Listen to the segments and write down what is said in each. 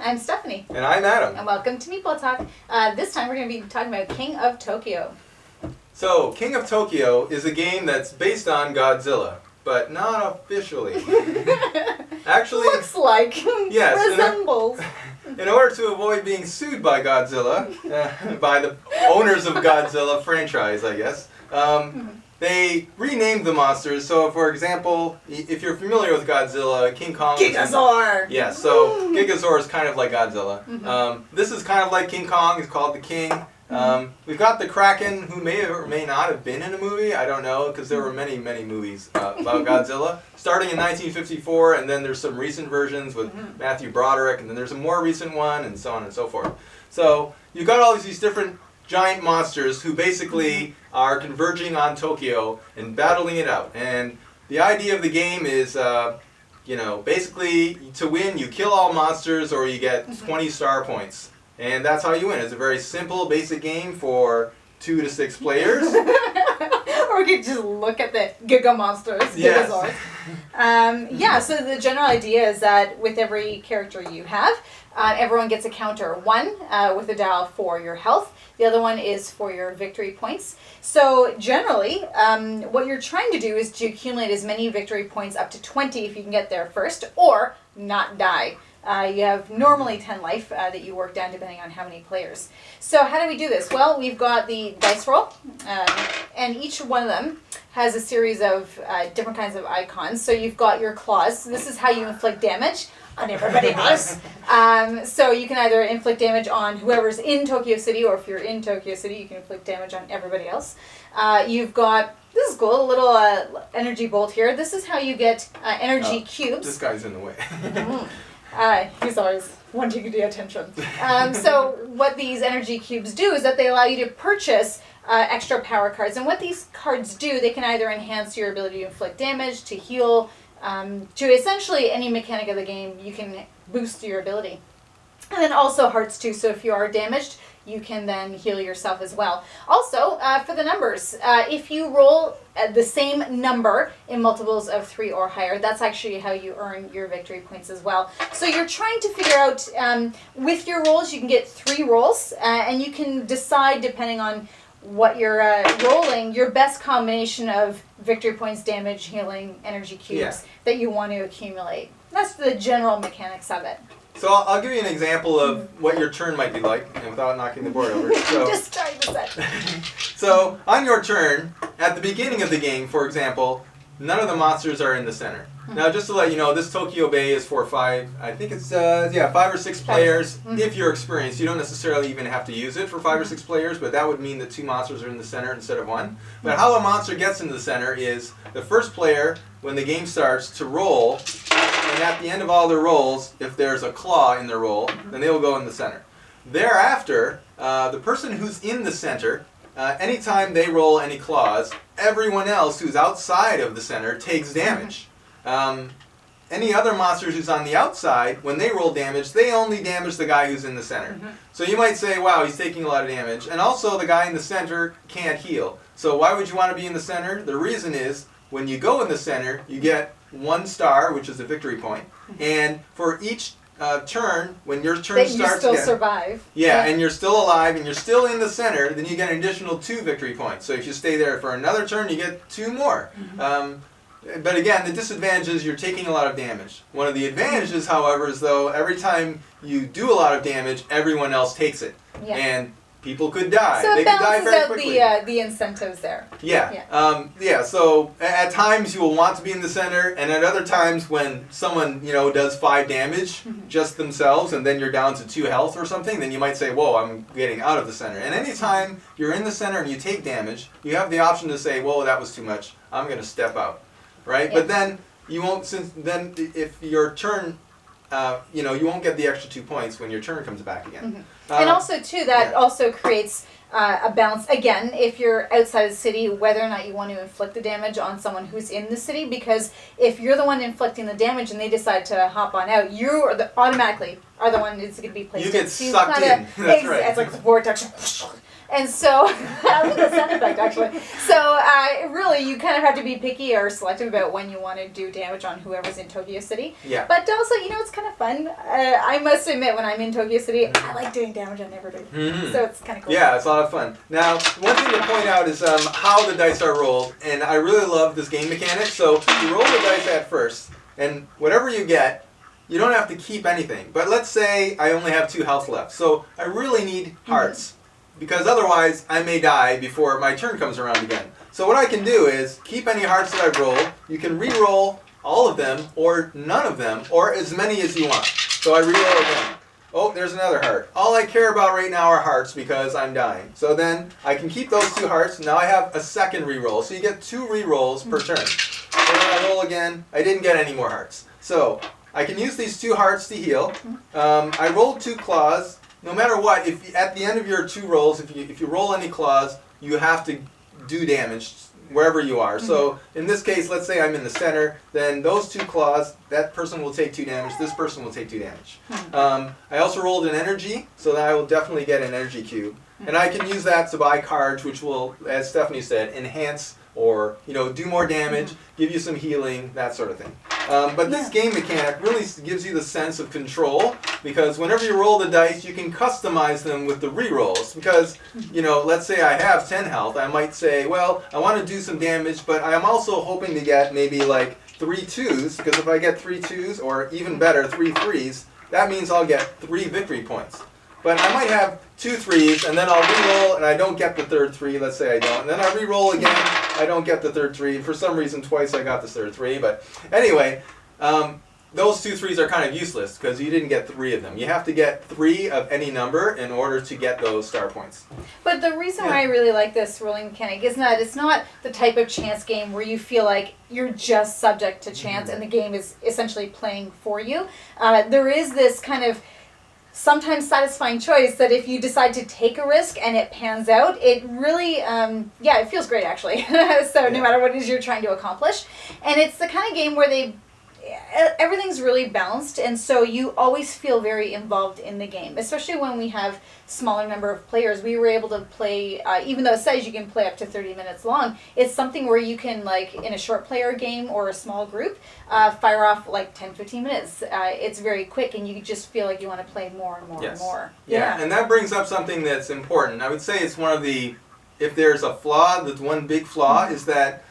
I'm Stephanie. And I'm Adam. And welcome to Meeple Talk. This time we're going to be talking about King of Tokyo. So, King of Tokyo is a game that's based on Godzilla, but not officially. Actually, looks like. Yes. Resembles. In order to avoid being sued by Godzilla, by the owners of Godzilla franchise, I guess, they renamed the monsters. So, for example, if you're familiar with Godzilla, King Kong... Gigazor! Yeah, so Gigazor is kind of like Godzilla. This is kind of like King Kong. He's called the King. We've got the Kraken, who may or may not have been in a movie. I don't know, because there were many, many movies about Godzilla. Starting in 1954, and then there's some recent versions with Matthew Broderick, and then there's a more recent one, and so on and so forth. So you've got all these different giant monsters who basically are converging on Tokyo and battling it out. And the idea of the game is, basically to win, you kill all monsters or you get 20 star points. And that's how you win. It's a very simple, basic game for 2 to 6 players. Or we could just look at the Giga Monsters. Yes. So the general idea is that with every character you have, everyone gets a counter. One with a dial for your health. The other one is for your victory points. So generally, what you're trying to do is to accumulate as many victory points, up to 20 if you can get there first, or not die. You have normally 10 life that you work down depending on how many players. So how do we do this? Well, we've got the dice roll, and each one of them has a series of different kinds of icons. So you've got your claws. This is how you inflict damage on everybody else. So you can either inflict damage on whoever's in Tokyo City, or if you're in Tokyo City, you can inflict damage on everybody else. You've got, this is cool, a little energy bolt here. This is how you get energy cubes. This guy's in the way. He's always wanting the attention. So what these energy cubes do is that they allow you to purchase extra power cards. And what these cards do, they can either enhance your ability to inflict damage, to heal, to essentially any mechanic of the game, you can boost your ability. And then also hearts too, so if you are damaged, you can then heal yourself as well. Also, for the numbers, if you roll the same number in multiples of 3 or higher, that's actually how you earn your victory points as well. So you're trying to figure out, with your rolls, you can get 3 rolls, and you can decide, depending on what you're rolling, your best combination of victory points, damage, healing, energy cubes that you want to accumulate. That's the general mechanics of it. So I'll give you an example of what your turn might be like, and without knocking the board over. So, just trying to set. So on your turn, at the beginning of the game, for example, none of the monsters are in the center. Now, just to let you know, this Tokyo Bay is for 5 or 6 players. If you're experienced, you don't necessarily even have to use it for 5 or 6 players, but that would mean that 2 monsters are in the center instead of 1. But how a monster gets into the center is the first player, when the game starts, to roll, and at the end of all their rolls, if there's a claw in their roll, then they will go in the center. Thereafter, the person who's in the center, anytime they roll any claws, everyone else who's outside of the center takes damage. Any other monsters who's on the outside, when they roll damage, they only damage the guy who's in the center. So you might say, wow, he's taking a lot of damage. And also the guy in the center can't heal. So why would you want to be in the center? The reason is, when you go in the center, you get 1 star, which is a victory point. And for each turn, when your turn starts, you still survive. Yeah, and you're still alive, and you're still in the center, then you get an additional 2 victory points. So if you stay there for another turn, you get 2 more. But again, the disadvantage is you're taking a lot of damage. One of the advantages, however, is though every time you do a lot of damage, everyone else takes it. And people could die. So they it could die balances very out quickly. the incentives there. So at times you will want to be in the center, and at other times when someone does 5 damage just themselves, and then you're down to 2 health or something, then you might say, whoa, I'm getting out of the center. And anytime you're in the center and you take damage, you have the option to say, whoa, that was too much, I'm going to step out. Right? But then you won't, if your turn, you won't get the extra 2 points when your turn comes back again. And also, too, that also creates a balance. Again, if you're outside the city, whether or not you want to inflict the damage on someone who's in the city, because if you're the one inflicting the damage and they decide to hop on out, you automatically are the one who's going to be placed. You get sucked in. That's right. It's like a vortex. And so, that was a sound effect actually. So, really, you kind of have to be picky or selective about when you want to do damage on whoever's in Tokyo City. Yeah. But also, it's kind of fun. I must admit, when I'm in Tokyo City, I like doing damage on everybody. Mm-hmm. So, it's kind of cool. Yeah, it's a lot of fun. Now, one thing to point out is how the dice are rolled, and I really love this game mechanic. So, you roll the dice at first, and whatever you get, you don't have to keep anything. But let's say I only have 2 health left, so I really need hearts. Because otherwise, I may die before my turn comes around again. So what I can do is keep any hearts that I've rolled. You can re-roll all of them, or none of them, or as many as you want. So I re-roll again. Oh, there's another heart. All I care about right now are hearts because I'm dying. So then I can keep those 2 hearts. Now I have a second re-roll. So you get 2 re-rolls per turn. And then I roll again. I didn't get any more hearts. So I can use these 2 hearts to heal. I rolled 2 claws. No matter what, if at the end of your 2 rolls, if you roll any claws, you have to do damage wherever you are. So in this case, let's say I'm in the center, then those 2 claws, that person will take 2 damage, this person will take 2 damage. I also rolled an energy, so that I will definitely get an energy cube. And I can use that to buy cards, which will, as Stephanie said, enhance or do more damage, give you some healing, that sort of thing. But this game mechanic really gives you the sense of control, because whenever you roll the dice, you can customize them with the re-rolls. Because, let's say I have 10 health, I might say, well, I want to do some damage, but I'm also hoping to get maybe like 3 2s, because if I get 3 2s, or even better, 3 3s, that means I'll get 3 victory points. But I might have 2 3s, and then I'll re-roll, and I don't get the third 3, let's say I don't. And then I re-roll again, I don't get the third 3. For some reason, twice I got the third 3. But anyway, those 2 3s are kind of useless, because you didn't get 3 of them. You have to get 3 of any number in order to get those star points. But the reason why I really like this rolling mechanic is that it's not the type of chance game where you feel like you're just subject to chance and the game is essentially playing for you. There is this kind of sometimes satisfying choice that if you decide to take a risk and it pans out, it really, it feels great actually. So no matter what it is you're trying to accomplish. And it's the kind of game where everything's really balanced, and so you always feel very involved in the game, especially when we have smaller number of players. We were able to play, even though it says you can play up to 30 minutes long, it's something where you can, like in a short player game or a small group, fire off like 10-15 minutes. It's very quick, and you just feel like you want to play more and more and more. Yeah, and that brings up something that's important. I would say it's one of the, if there's a flaw, the one big flaw is that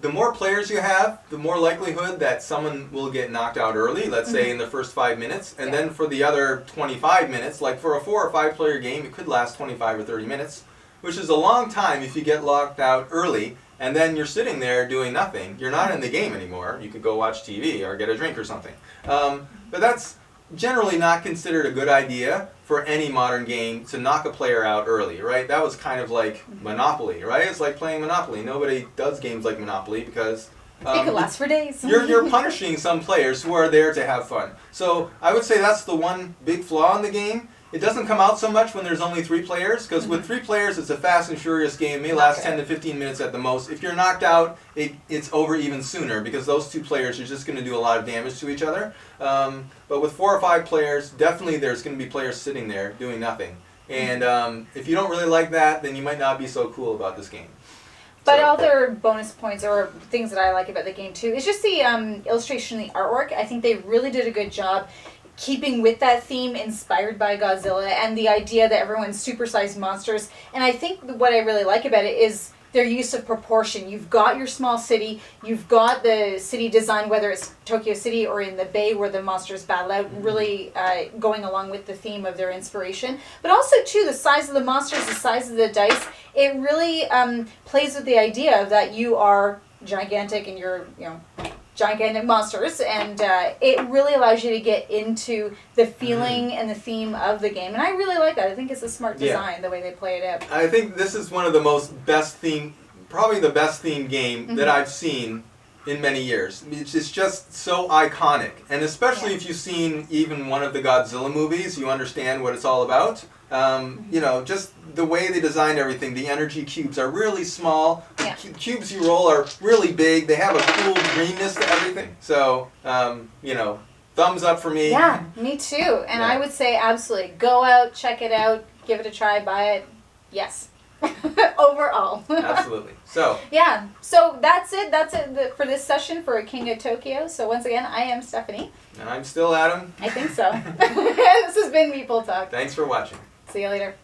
the more players you have, the more likelihood that someone will get knocked out early, let's say in the first 5 minutes. And then for the other 25 minutes, like for a 4 or 5 player game, it could last 25 or 30 minutes, which is a long time if you get locked out early and then you're sitting there doing nothing. You're not in the game anymore. You could go watch TV or get a drink or something. But that's generally not considered a good idea for any modern game to knock a player out early, right? That was kind of like Monopoly, right? It's like playing Monopoly. Nobody does games like Monopoly because it could last for days. You're punishing some players who are there to have fun. So I would say that's the one big flaw in the game. It doesn't come out so much when there's only 3 players, because with 3 players, it's a fast and furious game. It may last 10 to 15 minutes at the most. If you're knocked out, it's over even sooner, because those 2 players are just going to do a lot of damage to each other. But with 4 or 5 players, definitely there's going to be players sitting there doing nothing. And if you don't really like that, then you might not be so cool about this game. But other bonus points or things that I like about the game too is just the illustration and the artwork. I think they really did a good job keeping with that theme inspired by Godzilla and the idea that everyone's supersized monsters. And I think what I really like about it is their use of proportion. You've got your small city, you've got the city design, whether it's Tokyo City or in the bay where the monsters battle out, really going along with the theme of their inspiration. But also, too, the size of the monsters, the size of the dice, it really plays with the idea that you are gigantic and you're, gigantic monsters, and it really allows you to get into the feeling and the theme of the game, and I really like that. I think it's a smart design, the way they play it out. I think this is one of the probably the best themed game that I've seen in many years. It's just so iconic, and especially if you've seen even one of the Godzilla movies, you understand what it's all about. Just the way they designed everything. The energy cubes are really small. The cubes you roll are really big. They have a cool greenness to everything. So, thumbs up for me. Yeah, me too. And I would say absolutely go out, check it out, give it a try, buy it. Yes. Overall. Absolutely. So, Yeah. So that's it. That's it for this session for King of Tokyo. So once again, I am Stephanie. and I'm still Adam. I think so. This has been Meeple Talk. Thanks for watching. See you later.